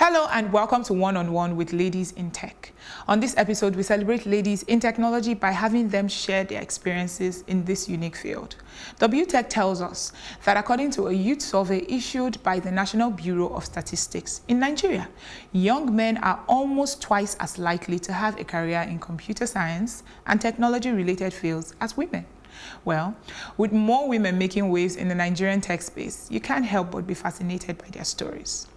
Hello and welcome to One-on-One with Ladies in Tech. On this episode, we celebrate ladies in technology by having them share their experiences in this unique field. W.Tec tells us that according to a youth survey issued by the National Bureau of Statistics in Nigeria, young men are almost twice as likely to have a career in computer science and technology-related fields as women. Well, with more women making waves in the Nigerian tech space, you can't help but be fascinated by their stories.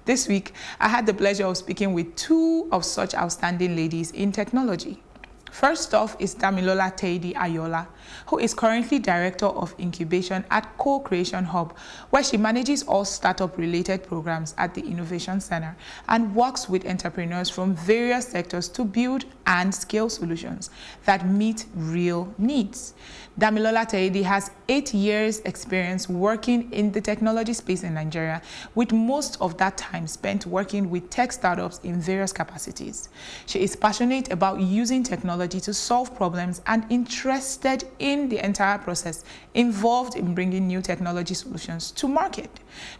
This week, I had the pleasure of speaking with two of such outstanding ladies in technology. First off is Damilola Teidi-Ayoola, who is currently Director of Incubation at Co-Creation Hub, where she manages all startup-related programs at the Innovation Center and works with entrepreneurs from various sectors to build and scale solutions that meet real needs. Damilola Teidi has 8 years experience working in the technology space in Nigeria, with most of that time spent working with tech startups in various capacities. She is passionate about using technology to solve problems and interested in the entire process involved in bringing new technology solutions to market.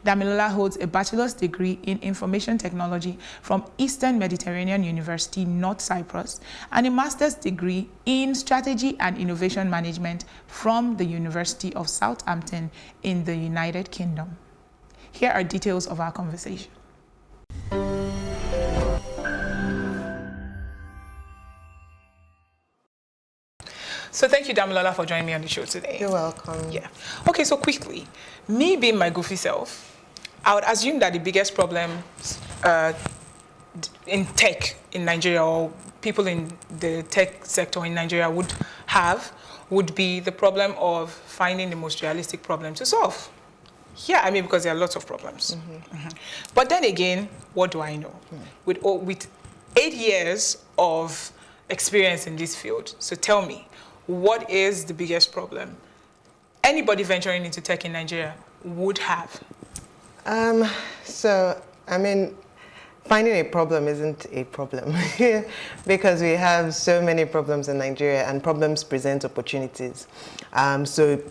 Damilola holds a bachelor's degree in information technology from Eastern Mediterranean University, North Cyprus, and a master's degree in strategy and innovation management from the University of Southampton in the United Kingdom. Here are details of our conversation. So thank you, Damilola, for joining me on the show today. You're welcome. Yeah. Okay, so quickly, me being my goofy self, I would assume that the biggest problem in tech in Nigeria, or people in the tech sector in Nigeria would be the problem of finding the most realistic problem to solve. Yeah, I mean, because there are lots of problems. But then again, what do I know? With 8 years of experience in this field, so tell me, what is the biggest problem anybody venturing into tech in Nigeria would have? So, I mean, finding a problem isn't a problem because we have so many problems in Nigeria, and problems present opportunities. So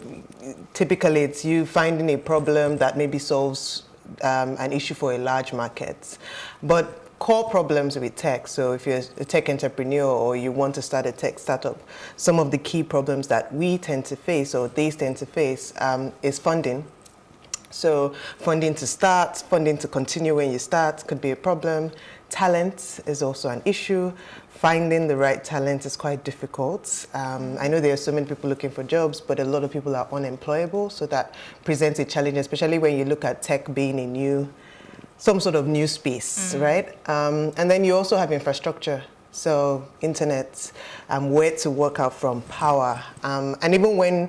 typically it's you finding a problem that maybe solves an issue for a large market. But core problems with tech, so if you're a tech entrepreneur or you want to start a tech startup, some of the key problems that we tend to face, or they tend to face, is funding. So funding to start, funding to continue when you start could be a problem. Talent is also an issue. Finding the right talent is quite difficult. I know there are so many people looking for jobs, but a lot of people are unemployable, so that presents a challenge, especially when you look at tech being some sort of new space, right? And then you also have infrastructure. So internet, where to work out from, power. And even when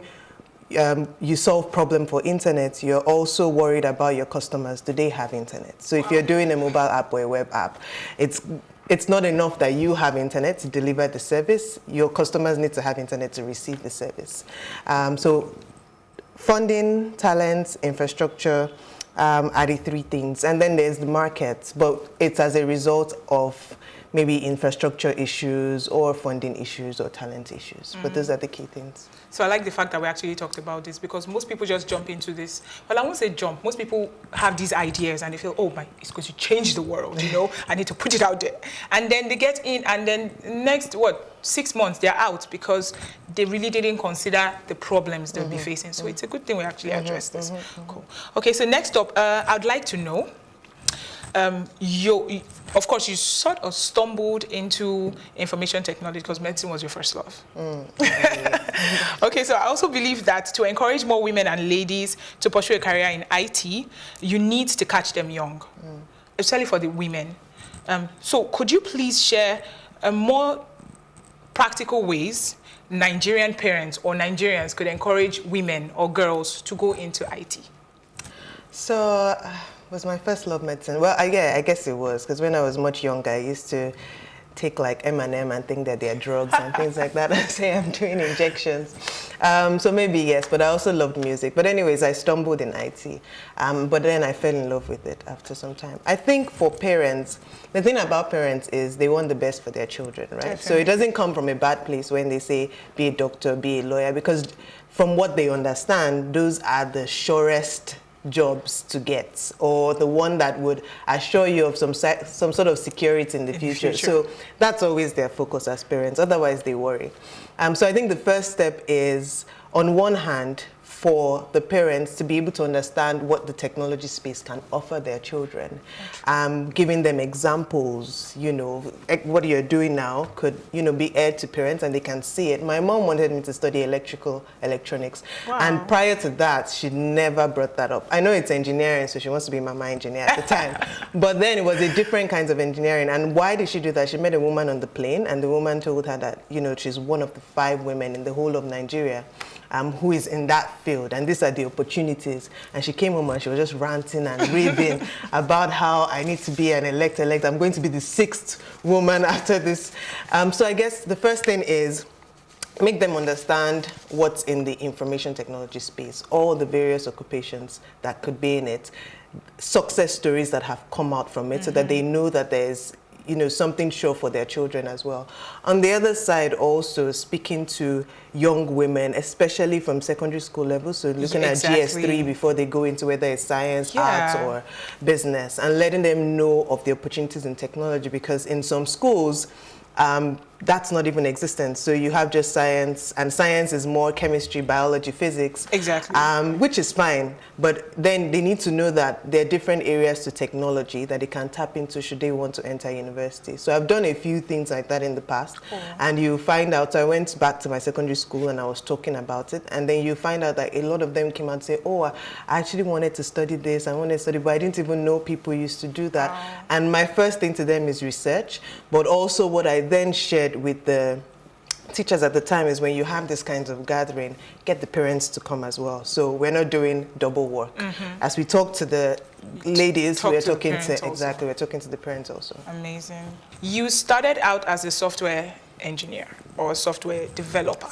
you solve problem for internet, you're also worried about your customers. Do they have internet? So if you're doing a mobile app or a web app, it's not enough that you have internet to deliver the service. Your customers need to have internet to receive the service. So funding, talent, infrastructure, are the three things. And then there's the market, but it's as a result of maybe infrastructure issues or funding issues or talent issues. But those are the key things. So I like the fact that we actually talked about this, because most people just jump into this. Well, I won't say jump. Most people have these ideas and they feel, oh my, it's going to change the world, I need to put it out there. And then they get in, and then next, 6 months, they're out because they really didn't consider the problems they'll be facing. So it's a good thing we actually address this. Cool. Okay, so next up, I'd like to know, of course, you sort of stumbled into information technology because medicine was your first love. Okay, so I also believe that to encourage more women and ladies to pursue a career in IT, you need to catch them young, especially for the women. So could you please share more practical ways Nigerian parents or Nigerians could encourage women or girls to go into IT? So, was my first love medicine? Well, yeah, I guess it was, because when I was much younger, I used to take like M&M and think that they're drugs and things like that, and say I'm doing injections. So maybe yes, but I also loved music. But anyways, I stumbled in IT, but then I fell in love with it after some time. I think for parents, the thing about parents is they want the best for their children, right? Definitely. So it doesn't come from a bad place when they say be a doctor, be a lawyer, because from what they understand, those are the surest jobs to get, or the one that would assure you of some sort of security in the future. So that's always their focus as parents. Otherwise, they worry. So I think the first step is, on one hand, for the parents to be able to understand what the technology space can offer their children, giving them examples, what you're doing now could, be aired to parents and they can see it. My mom wanted me to study electronics. Wow. And prior to that, she never brought that up. I know it's engineering, so she wants to be mama engineer at the time. But then it was a different kinds of engineering. And why did she do that? She met a woman on the plane, and the woman told her that, she's one of the 5 women in the whole of Nigeria who is in that field, and these are the opportunities. And she came home and she was just ranting and raving about how I need to be an elect. I'm going to be the 6th woman after this. So I guess the first thing is make them understand what's in the information technology space, all the various occupations that could be in it, success stories that have come out from it, so that they know that there's something sure for their children as well. On the other side, also speaking to young women, especially from secondary school level, so looking at GS3 before they go into whether it's science, arts, or business, and letting them know of the opportunities in technology, because in some schools, that's not even existent. So you have just science, and science is more chemistry, biology, physics. Exactly. Which is fine, but then they need to know that there are different areas to technology that they can tap into should they want to enter university. So I've done a few things like that in the past, and you find out, so I went back to my secondary school and I was talking about it, and then you find out that a lot of them came out and say, oh, I actually wanted to study this, I wanted to study, but I didn't even know people used to do that. And my first thing to them is research, but also what I then shared with the teachers at the time is, when you have this kinds of gathering, get the parents to come as well. So we're not doing double work. As we talk to the ladies, we're talking to the parents also. Amazing. You started out as a software engineer or a software developer.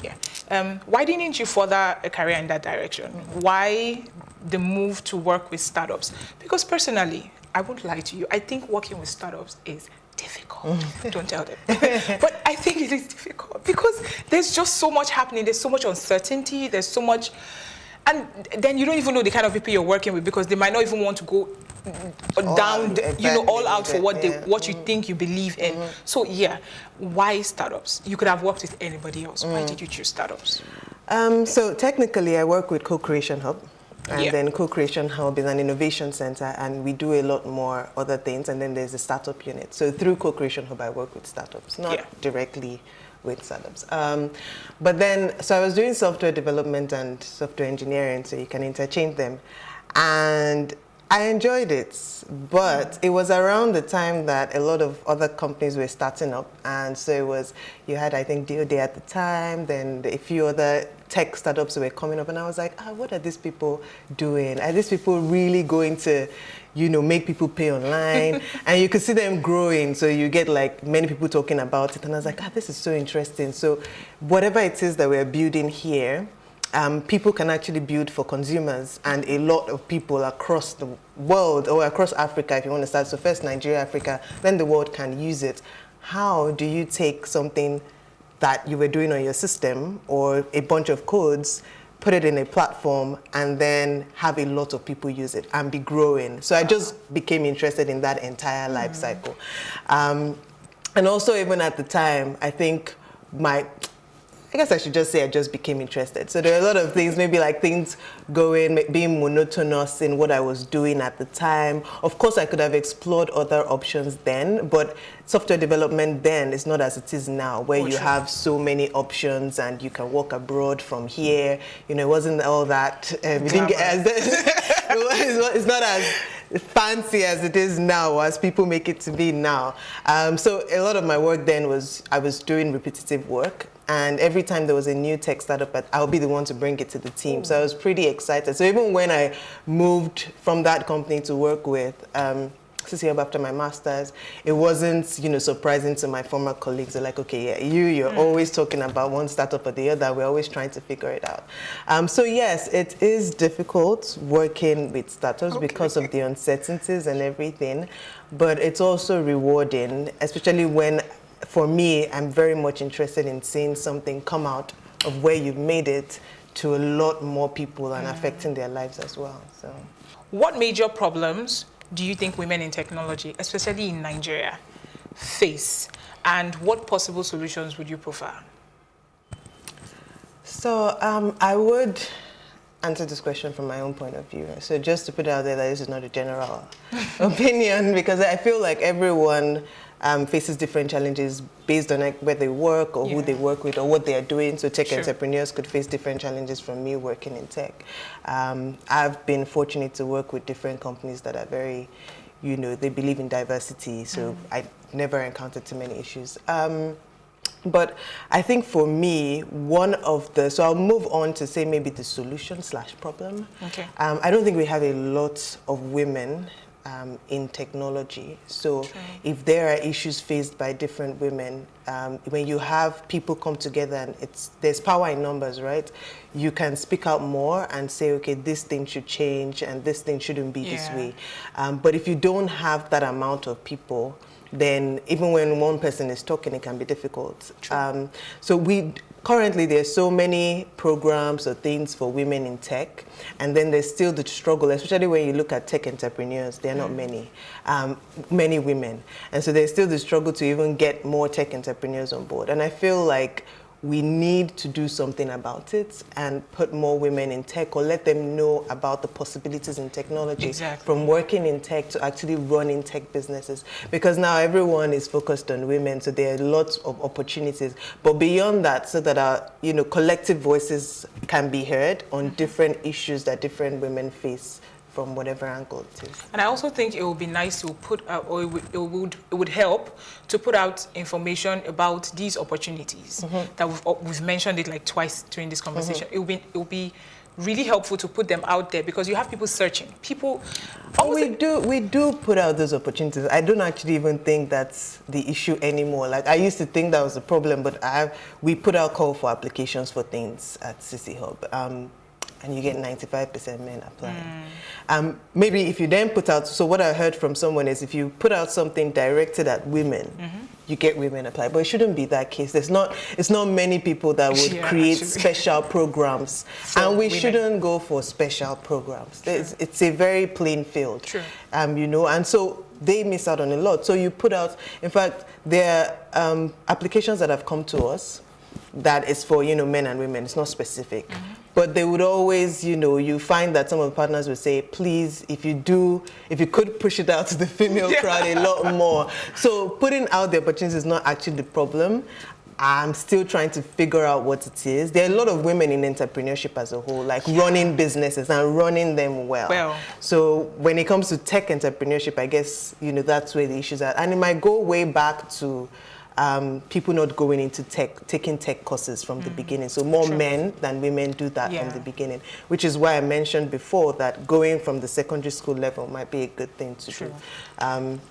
Yeah. Why didn't you further a career in that direction? Why the move to work with startups? Because personally, I won't lie to you, I think working with startups is difficult. Don't tell them. But I think it is difficult because there's just so much happening. There's so much uncertainty. There's so much, and then you don't even know the kind of people you're working with, because they might not even want to go down, all out for what you think you believe in. So yeah, why startups? You could have worked with anybody else. Why did you choose startups? So technically, I work with Co-Creation Hub. And then Co-Creation Hub is an innovation center, and we do a lot more other things. And then there's a startup unit. So through Co-Creation Hub, I work with startups, not directly with startups. But then, so I was doing software development and software engineering, so you can interchange them. And I enjoyed it, but it was around the time that a lot of other companies were starting up. And so it was, you had, I think, DOD at the time, then a few other tech startups were coming up, and I was like, what are these people doing? Are these people really going to, make people pay online? And you could see them growing, so you get like many people talking about it, and I was like, this is so interesting. So whatever it is that we're building here, people can actually build for consumers, and a lot of people across the world, or across Africa, if you want to start. So first Nigeria, Africa, then the world can use it. How do you take something that you were doing on your system or a bunch of codes, put it in a platform, and then have a lot of people use it and be growing? So I just became interested in that entire life cycle. And also, even at the time, I think I guess I should just say I just became interested. So there are a lot of things, maybe like things being monotonous in what I was doing at the time. Of course, I could have explored other options then, but software development then is not as it is now, where you have so many options and you can work abroad from here. It wasn't all that, it's not as fancy as it is now, as people make it to be now. So a lot of my work then was, I was doing repetitive work. And every time there was a new tech startup, I'll be the one to bring it to the team. So I was pretty excited. So even when I moved from that company to work with CCHub after my master's, it wasn't, surprising to my former colleagues. They're like, okay, yeah, you're always talking about one startup or the other. We're always trying to figure it out. So yes, it is difficult working with startups because of the uncertainties and everything, but it's also rewarding, especially when, for me, I'm very much interested in seeing something come out of where you've made it to a lot more people and affecting their lives as well. So, what major problems do you think women in technology, especially in Nigeria, face, and what possible solutions would you prefer? So I would answer this question from my own point of view. So just to put it out there that this is not a general opinion, because I feel like everyone faces different challenges based on like where they work or who they work with or what they are doing. So tech entrepreneurs could face different challenges from me working in tech. I've been fortunate to work with different companies that are very, they believe in diversity. So I never encountered too many issues. But I think for me, so I'll move on to say maybe the solution/problem. Okay. I don't think we have a lot of women in technology. So if there are issues faced by different women, when you have people come together and there's power in numbers, right? You can speak out more and say, okay, this thing should change and this thing shouldn't be this way. But if you don't have that amount of people, then even when one person is talking, it can be difficult. So currently there's so many programs or things for women in tech, and then there's still the struggle, especially when you look at tech entrepreneurs, there are not many women. And so there's still the struggle to even get more tech entrepreneurs on board. And I feel like we need to do something about it and put more women in tech, or let them know about the possibilities in technology, from working in tech to actually running tech businesses. Because now everyone is focused on women, so there are lots of opportunities. But beyond that, so that our collective voices can be heard on different issues that different women face, from whatever angle it is. And I also think it would be nice to put out, or it would help to put out information about these opportunities that we've mentioned it like twice during this conversation. It would be really helpful to put them out there, because you have people searching. We do put out those opportunities. I don't actually even think that's the issue anymore. Like I used to think that was the problem, but we put out call for applications for things at CC Hub. And you get 95% men applying. Maybe if you then put out, so what I heard from someone is if you put out something directed at women, you get women apply. But it shouldn't be that case. It's not many people that would create special programs. And we shouldn't go for special programs. It's a very plain field. And so they miss out on a lot. So you put out, in fact, there are applications that have come to us that is for, men and women. It's not specific. But they would always, you find that some of the partners would say, please, if you could push it out to the female crowd a lot more. So putting out the opportunities is not actually the problem. I'm still trying to figure out what it is. There are a lot of women in entrepreneurship as a whole, like running businesses and running them well. So when it comes to tech entrepreneurship, I guess, that's where the issues are. And it might go way back to people not going into tech, taking tech courses from the beginning. So more men than women do that from the beginning, which is why I mentioned before that going from the secondary school level might be a good thing to do. And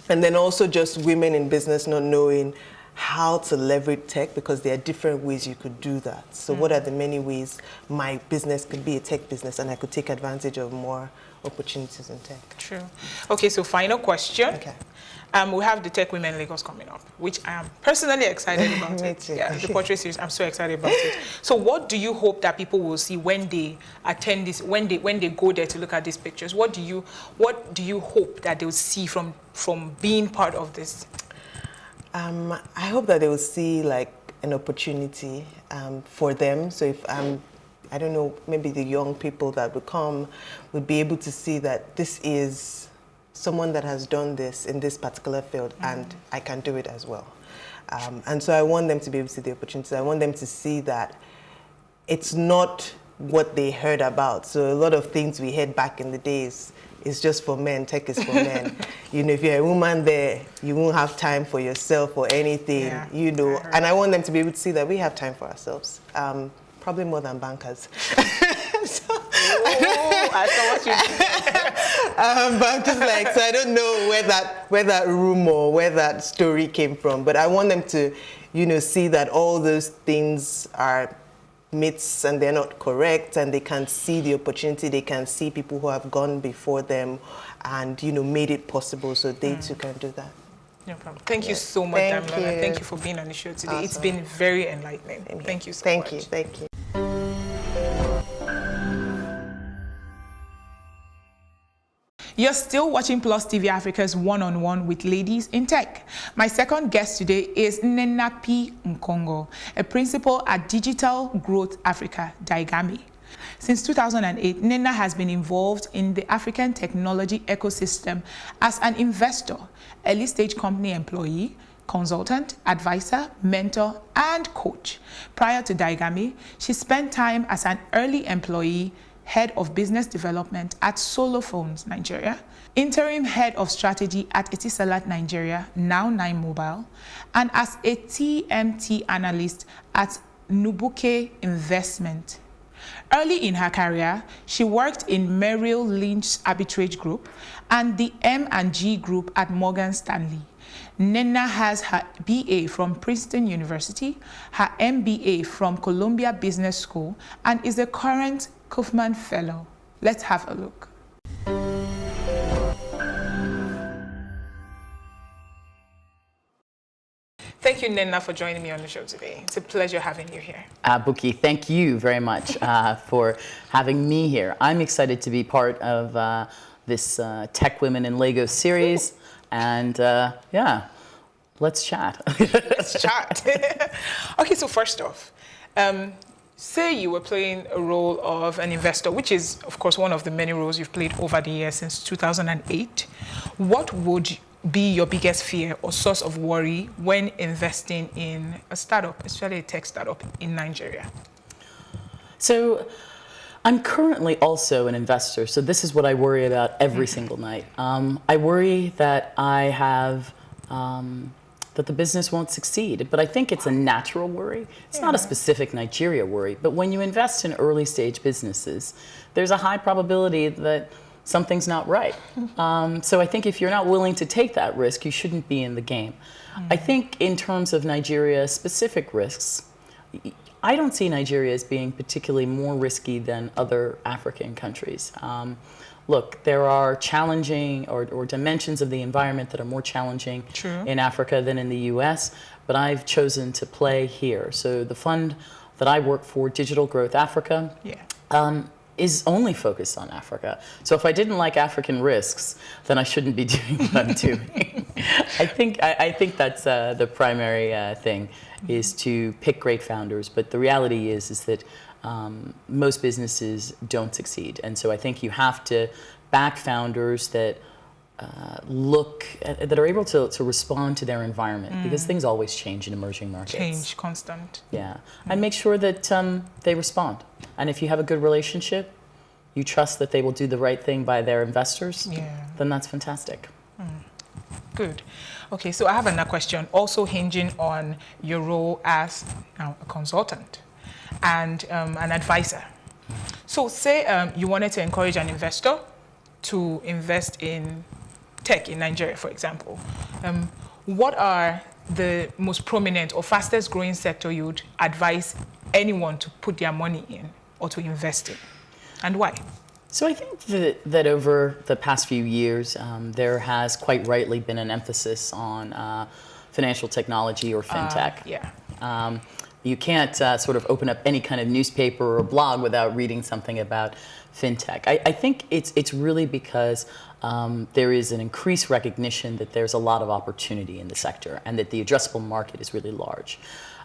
then also just women in business not knowing how to leverage tech, because there are different ways you could do that. So what are the many ways my business could be a tech business and I could take advantage of more opportunities in tech? Okay, so final question. We have the Tech Women Lagos coming up, which I am personally excited about. Me too. The portrait series, I'm so excited about it. So what do you hope that people will see when they attend this, when they go there to look at these pictures? What do you hope that they'll see from being part of this? I hope that they will see like an opportunity for them. So if I don't know, maybe the young people that would come would be able to see that this is someone that has done this in this particular field, and I can do it as well. And so I want them to be able to see the opportunities. I want them to see that it's not what they heard about. So a lot of things we heard back in the days is just for men, tech is for men. If you're a woman there, you won't have time for yourself or anything, And I want them to be able to see that we have time for ourselves, probably more than bankers. I saw what you did. But I'm just like, so I don't know where that rumor, where that story came from. But I want them to, see that all those things are myths and they're not correct, and they can see the opportunity. They can see people who have gone before them and, made it possible, so they too can do that. No problem. Thank you so much, Damilola. Thank you for being on the show today. Awesome. It's been very enlightening. Thank you so much. Thank you. You're still watching Plus TV Africa's one-on-one with ladies in tech. My second guest today is Nnena P. Nkongho, a principal at Digital Growth Africa, DiGAME. Since 2008, Nnena has been involved in the African technology ecosystem as an investor, early-stage company employee, consultant, advisor, mentor, and coach. Prior to DiGAME, she spent time as an early employee, Head of Business Development at Solophones Nigeria, Interim Head of Strategy at Etisalat Nigeria, now 9Mobile, and as a TMT Analyst at Nubuke Investments. Early in her career, she worked in Merrill Lynch's arbitrage group and the M&A Group at Morgan Stanley. Nnena has her BA from Princeton University, her MBA from Columbia Business School, and is a current Kauffman Fellow. Let's have a look. Thank you, Nnena, for joining me on the show today. It's a pleasure having you here. Buki, thank you very much for having me here. I'm excited to be part of this Tech Women in Lagos series. And yeah, let's chat. Let's chat. Okay, so first off, say you were playing a role of an investor, which is, of course, one of the many roles you've played over the years since 2008. What would be your biggest fear or source of worry when investing in a startup, especially a tech startup in Nigeria? So I'm currently also an investor, so this is what I worry about every single night. I worry that I have that the business won't succeed, but I think it's a natural worry. It's not a specific Nigeria worry, but when you invest in early stage businesses, there's a high probability that something's not right. So I think if you're not willing to take that risk, you shouldn't be in the game. I think in terms of Nigeria specific risks, I don't see Nigeria as being particularly more risky than other African countries. Look, there are challenging or dimensions of the environment that are more challenging in Africa than in the US, but I've chosen to play here. So the fund that I work for, Digital Growth Africa, is only focused on Africa. So if I didn't like African risks, then I shouldn't be doing what I'm doing. I think that's the primary thing, is to pick great founders. But the reality is that most businesses don't succeed. And so I think you have to back founders that that are able to respond to their environment, because things always change in emerging markets. Change, constant. Yeah. And make sure that they respond. And if you have a good relationship, you trust that they will do the right thing by their investors, then that's fantastic. Good. Okay, so I have another question, also hinging on your role as now a consultant and an advisor. So say you wanted to encourage an investor to invest in tech in Nigeria, for example. What are the most prominent or fastest growing sector you would advise anyone to put their money in or to invest in, and why? So I think that over the past few years, there has quite rightly been an emphasis on financial technology or fintech. You can't sort of open up any kind of newspaper or blog without reading something about fintech. I think it's really because there is an increased recognition that there's a lot of opportunity in the sector and that the addressable market is really large.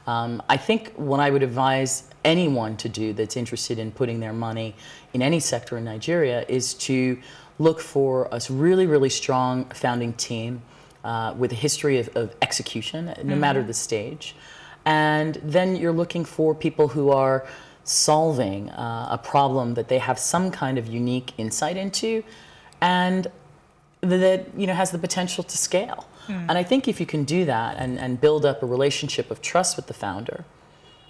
I think what I would advise anyone to do that's interested in putting their money in any sector in Nigeria is to look for a really, really strong founding team with a history of execution, no matter the stage. And then you're looking for people who are solving a problem that they have some kind of unique insight into, and that has the potential to scale. And I think if you can do that and build up a relationship of trust with the founder,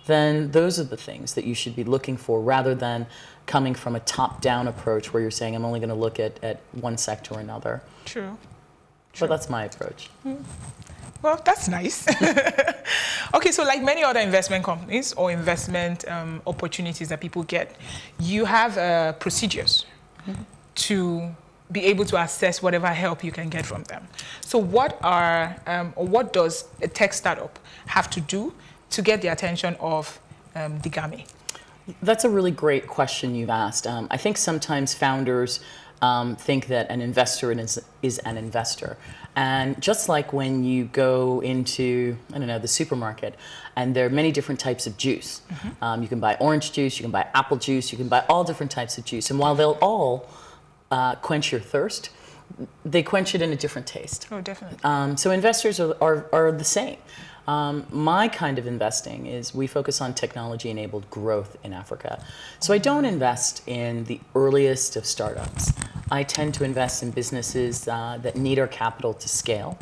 then those are the things that you should be looking for, rather than coming from a top-down approach where you're saying, I'm only going to look at one sector or another. True. But that's my approach. Well, that's nice. Okay, so like many other investment companies or investment opportunities that people get, you have procedures to be able to assess whatever help you can get from them. So what does a tech startup have to do to get the attention of DiGAME? That's a really great question you've asked. I think sometimes founders think that an investor is an investor. And just like when you go into, I don't know, the supermarket, and there are many different types of juice. You can buy orange juice, you can buy apple juice, you can buy all different types of juice. And while they'll all quench your thirst, they quench it in a different taste. Oh, definitely. So investors are the same. My kind of investing is we focus on technology-enabled growth in Africa. So I don't invest in the earliest of startups. I tend to invest in businesses that need our capital to scale.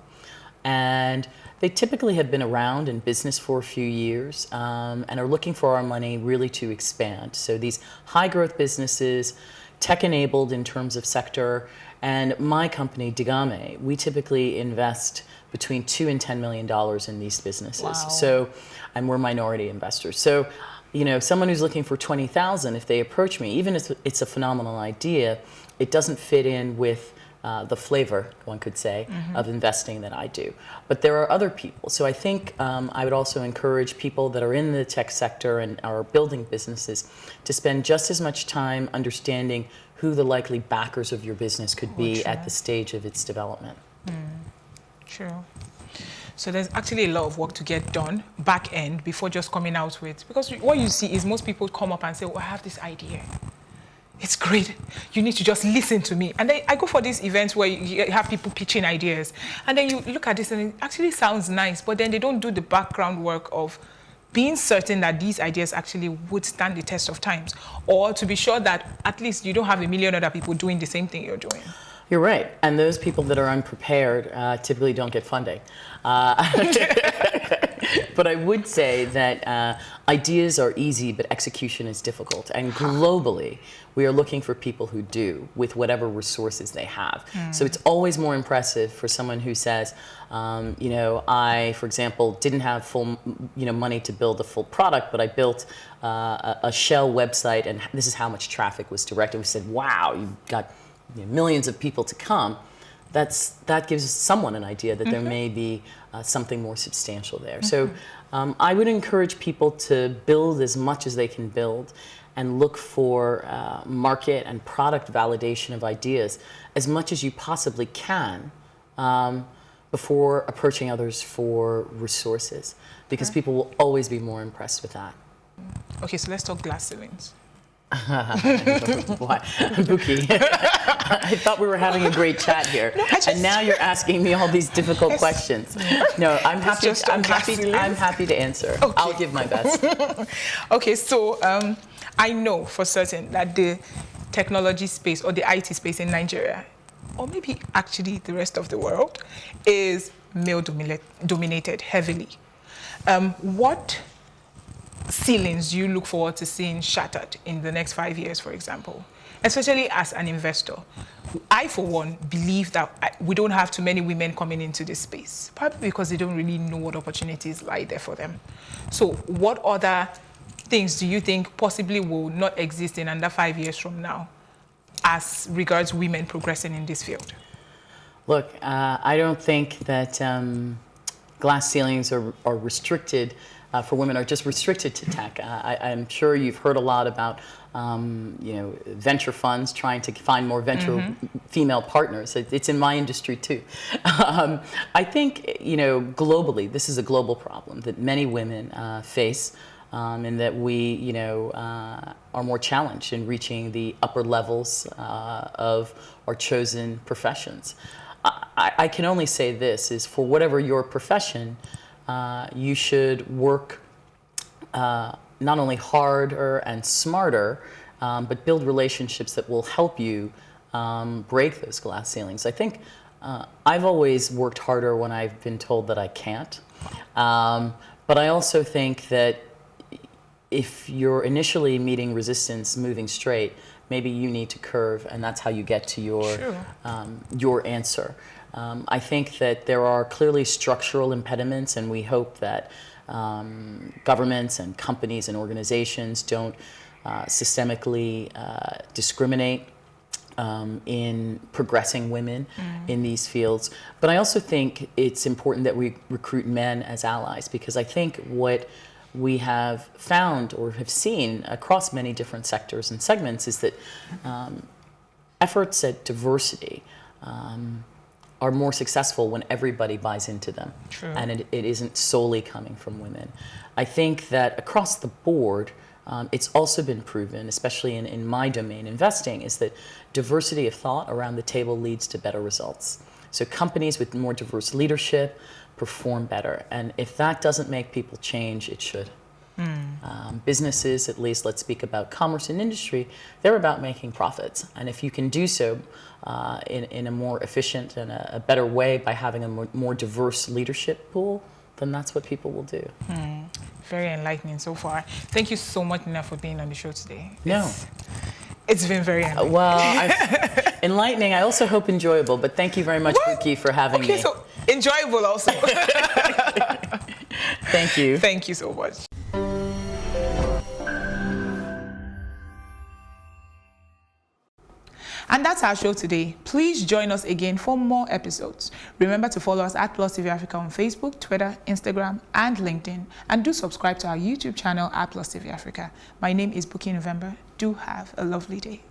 And they typically have been around in business for a few years and are looking for our money really to expand. So these high-growth businesses, tech-enabled in terms of sector, and my company, DiGAME, we typically invest between $2 and $10 million in these businesses. Wow. So, and we're minority investors. So, you know, someone who's looking for 20,000, if they approach me, even if it's a phenomenal idea, it doesn't fit in with the flavor, one could say, of investing that I do. But there are other people. So I think I would also encourage people that are in the tech sector and are building businesses to spend just as much time understanding who the likely backers of your business could be at the stage of its development. True. So there's actually a lot of work to get done back end before just coming out with, because what you see is most people come up and say, oh, I have this idea. It's great. You need to just listen to me. And then I go for these events where you have people pitching ideas. And then you look at this and it actually sounds nice, but then they don't do the background work of being certain that these ideas actually would stand the test of times, or to be sure that at least you don't have a million other people doing the same thing you're doing. You're right. And those people that are unprepared typically don't get funding. But I would say that ideas are easy, but execution is difficult. And globally, we are looking for people who do, with whatever resources they have. So it's always more impressive for someone who says, you know, I, for example, didn't have full, money to build a full product, but I built a shell website, and this is how much traffic was directed. We said, wow, you've got millions of people to come. That gives someone an idea that there may be something more substantial there. So I would encourage people to build as much as they can build and look for market and product validation of ideas as much as you possibly can before approaching others for resources, because people will always be more impressed with that. Okay, so let's talk glass ceilings. Why? Buki, I thought we were having a great chat here, and now you're asking me all these difficult questions. No, I'm happy to answer. Okay. I'll give my best. Okay, so I know for certain that the technology space or the IT space in Nigeria, or maybe actually the rest of the world, is male dominated heavily. What ceilings you look forward to seeing shattered in the next 5 years, for example, especially as an investor? I, for one, believe that we don't have too many women coming into this space, probably because they don't really know what opportunities lie there for them. So what other things do you think possibly will not exist in under 5 years from now as regards women progressing in this field? Look, I don't think that glass ceilings are restricted for women, are just restricted to tech. I'm sure you've heard a lot about venture funds trying to find more venture female partners. It's in my industry too. I think globally, this is a global problem that many women face, and that we are more challenged in reaching the upper levels of our chosen professions. I can only say this is, for whatever your profession, you should work not only harder and smarter, but build relationships that will help you break those glass ceilings. I think I've always worked harder when I've been told that I can't. But I also think that if you're initially meeting resistance moving straight, maybe you need to curve, and that's how you get to your answer. I think that there are clearly structural impediments, and we hope that governments and companies and organizations don't systemically discriminate in progressing women in these fields. But I also think it's important that we recruit men as allies, because I think what we have found or have seen across many different sectors and segments is that efforts at diversity are more successful when everybody buys into them. True. And it isn't solely coming from women. I think that across the board, it's also been proven, especially in my domain, investing, is that diversity of thought around the table leads to better results. So companies with more diverse leadership perform better. And if that doesn't make people change, it should. Businesses, at least, let's speak about commerce and industry, they're about making profits. And if you can do so in a more efficient and a better way by having a more diverse leadership pool, then that's what people will do. Very enlightening so far. Thank you so much, Nnena, for being on the show today. No. It's been very enlightening. Well, enlightening, I also hope enjoyable, but thank you very much, Buki, for having me. Okay, so enjoyable also. Thank you. Thank you so much. And that's our show today. Please join us again for more episodes. Remember to follow us at Plus TV Africa on Facebook, Twitter, Instagram, and LinkedIn. And do subscribe to our YouTube channel at Plus TV Africa. My name is Buki November. Do have a lovely day.